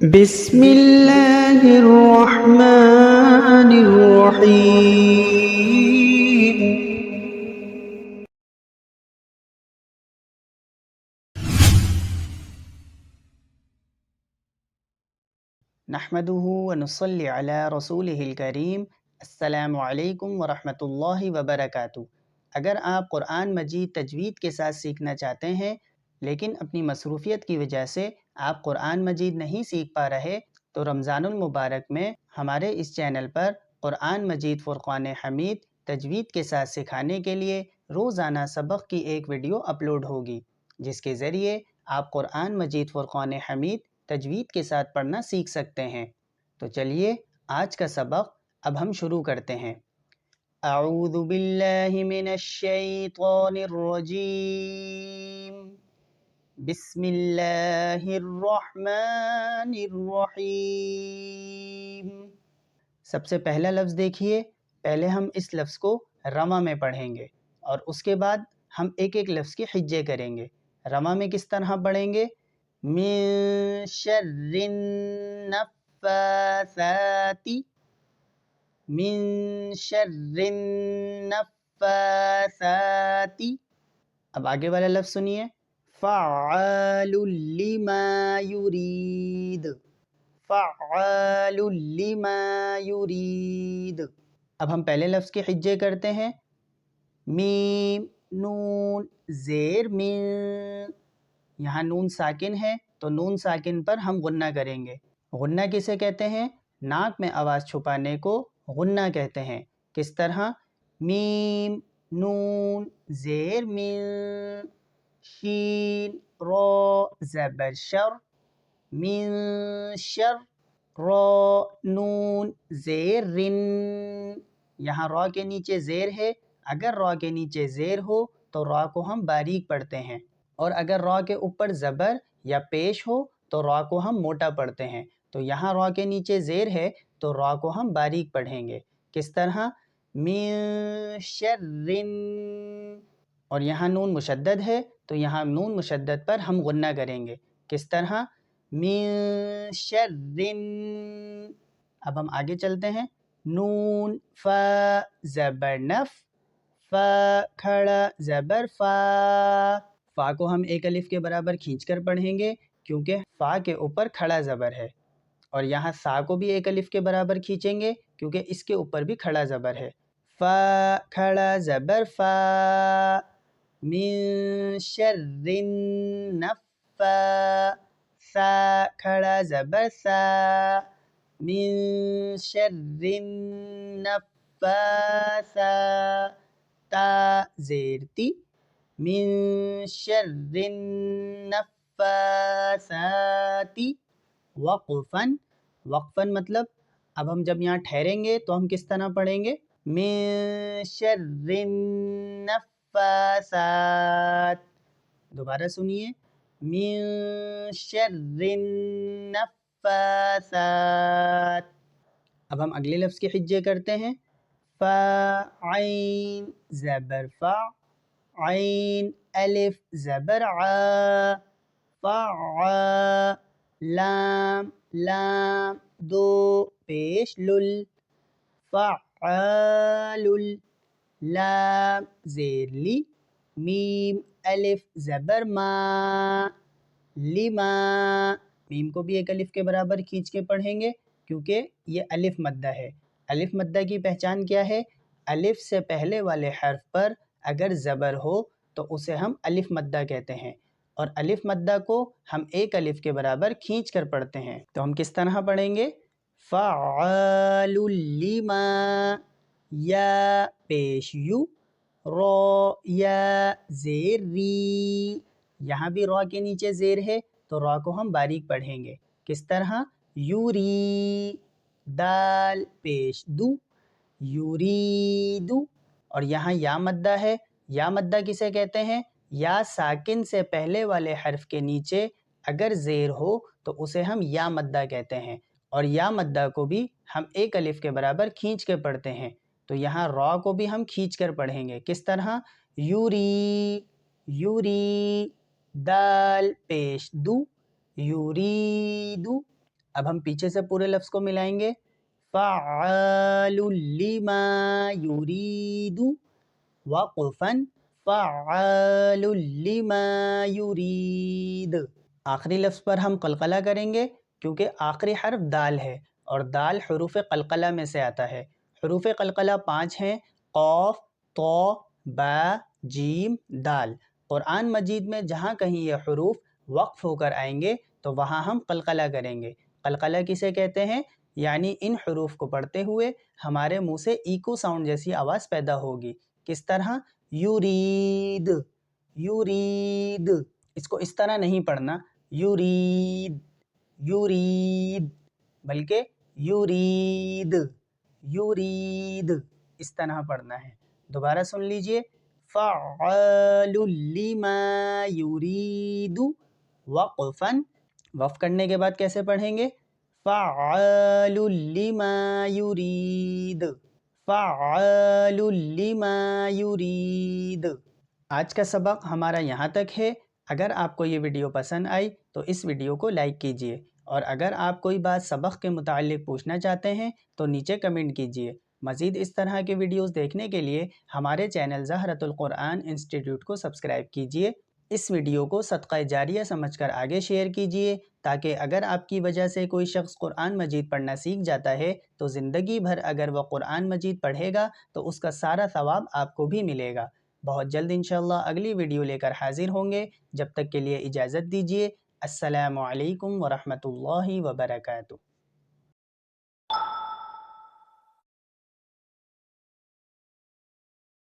بسم اللہ الرحمن الرحیم۔ نحمده ونصلی علی رسولہ الکریم۔ السلام علیکم ورحمۃ اللہ وبرکاتہ۔ اگر آپ قرآن مجید تجوید کے ساتھ سیکھنا چاہتے ہیں لیکن اپنی مصروفیت کی وجہ سے آپ قرآن مجید نہیں سیکھ پا رہے تو رمضان المبارک میں ہمارے اس چینل پر قرآن مجید فرقان حمید تجوید کے ساتھ سکھانے کے لیے روزانہ سبق کی ایک ویڈیو اپلوڈ ہوگی، جس کے ذریعے آپ قرآن مجید فرقان حمید تجوید کے ساتھ پڑھنا سیکھ سکتے ہیں۔ تو چلیے آج کا سبق اب ہم شروع کرتے ہیں۔ اعوذ باللہ من الشیطان الرجیم، بسم اللہ الرحمن الرحیم۔ سب سے پہلا لفظ دیکھیے، پہلے ہم اس لفظ کو رواں میں پڑھیں گے اور اس کے بعد ہم ایک ایک لفظ کے حجے کریں گے۔ رواں میں کس طرح پڑھیں گے؟ من شر النفاثات، من شر النفاثات۔ اب آگے والا لفظ سنیے، فعال لما یرید، فعال لما یرید۔ اب ہم پہلے لفظ کے حجے کرتے ہیں، میم نون زیر من، یہاں نون ساکن ہے تو نون ساکن پر ہم غنہ کریں گے۔ غنہ کسے کہتے ہیں؟ ناک میں آواز چھپانے کو غنہ کہتے ہیں۔ کس طرح؟ میم نون زیر من، شین را زبر شر، من شر، را نون زیر رن، یہاں را کے نیچے زیر ہے، اگر را کے نیچے زیر ہو تو را کو ہم باریک پڑھتے ہیں، اور اگر را کے اوپر زبر یا پیش ہو تو را کو ہم موٹا پڑھتے ہیں۔ تو یہاں را کے نیچے زیر ہے تو را کو ہم باریک پڑھیں گے۔ کس طرح؟ من شر، اور یہاں نون مشدد ہے تو یہاں نون مشدد پر ہم غنہ کریں گے۔ کس طرح؟ من شر۔ اب ہم آگے چلتے ہیں، نون فا زبر نف، فا کھڑا زبر فا، فا کو ہم ایک الف کے برابر کھینچ کر پڑھیں گے کیونکہ فا کے اوپر کھڑا زبر ہے، اور یہاں سا کو بھی ایک الف کے برابر کھینچیں گے کیونکہ اس کے اوپر بھی کھڑا زبر ہے۔ فا کھڑا زبر فا، من شر النفا، سا کھڑا زبر سا، من شر النفاثات، تا زیر تی، من شر النفاثات، وقفاً، وقفاً مطلب اب ہم جب یہاں ٹھہریں گے تو ہم کس طرح پڑھیں گے؟ من شر النفاثات۔ دوبارہ سنیے، من شر النفاثات۔ اب ہم اگلے لفظ کے حجے کرتے ہیں، فا عین زبر فا، عین الف زبر ع، فعا، لام لام دو پیش لل، فعال، لام زیر لی، میم الف زبر ما، لما، میم کو بھی ایک الف کے برابر کھینچ کے پڑھیں گے کیونکہ یہ الف مدہ ہے۔ الف مدہ کی پہچان کیا ہے؟ الف سے پہلے والے حرف پر اگر زبر ہو تو اسے ہم الف مدہ کہتے ہیں، اور الف مدہ کو ہم ایک الف کے برابر کھینچ کر پڑھتے ہیں۔ تو ہم کس طرح پڑھیں گے؟ فعال لما، یا پیش یو، را یا زیر ری، یہاں بھی را کے نیچے زیر ہے تو را کو ہم باریک پڑھیں گے۔ کس طرح؟ یوری، دال پیش دو، یوریدو، اور یہاں یا مدہ ہے، یا مدہ کسے کہتے ہیں؟ یا ساکن سے پہلے والے حرف کے نیچے اگر زیر ہو تو اسے ہم یا مدہ کہتے ہیں، اور یا مدہ کو بھی ہم ایک الف کے برابر کھینچ کے پڑھتے ہیں۔ تو یہاں را کو بھی ہم کھینچ کر پڑھیں گے۔ کس طرح؟ یوری، یوری، دال پیش دو، یوریدو، اب ہم پیچھے سے پورے لفظ کو ملائیں گے، فعال لما یرید، وقفاً فعال لما یرید۔ آخری لفظ پر ہم قلقلہ کریں گے کیونکہ آخری حرف دال ہے اور دال حروف قلقلہ میں سے آتا ہے۔ حروف قلقلہ 5 ہیں، قاف، طا، با، جیم، دال۔ قرآن مجید میں جہاں کہیں یہ حروف وقف ہو کر آئیں گے تو وہاں ہم قلقلہ کریں گے۔ قلقلہ کسے کہتے ہیں؟ یعنی ان حروف کو پڑھتے ہوئے ہمارے منہ سے ایکو ساؤنڈ جیسی آواز پیدا ہوگی۔ کس طرح؟ یرید، یرید، اس کو اس طرح نہیں پڑھنا یرید، یرید، بلکہ یرید، یرید، اس طرح پڑھنا ہے۔ دوبارہ سن لیجئے، فعال لما یرید، وقفاً، وقف کرنے کے بعد کیسے پڑھیں گے؟ فعال لما یرید، فعال لما یرید۔ آج کا سبق ہمارا یہاں تک ہے۔ اگر آپ کو یہ ویڈیو پسند آئی تو اس ویڈیو کو لائک کیجئے، اور اگر آپ کوئی بات سبق کے متعلق پوچھنا چاہتے ہیں تو نیچے کمنٹ کیجئے۔ مزید اس طرح کے ویڈیوز دیکھنے کے لیے ہمارے چینل زہرۃ القرآن انسٹیٹیوٹ کو سبسکرائب کیجئے۔ اس ویڈیو کو صدقہ جاریہ سمجھ کر آگے شیئر کیجئے تاکہ اگر آپ کی وجہ سے کوئی شخص قرآن مجید پڑھنا سیکھ جاتا ہے تو زندگی بھر اگر وہ قرآن مجید پڑھے گا تو اس کا سارا ثواب آپ کو بھی ملے گا۔ بہت جلد انشاءاللہ اگلی ویڈیو لے کر حاضر ہوں گے۔ جب تک کے لیے اجازت دیجیے۔ السلام علیکم ورحمۃ اللہ وبرکاتہ۔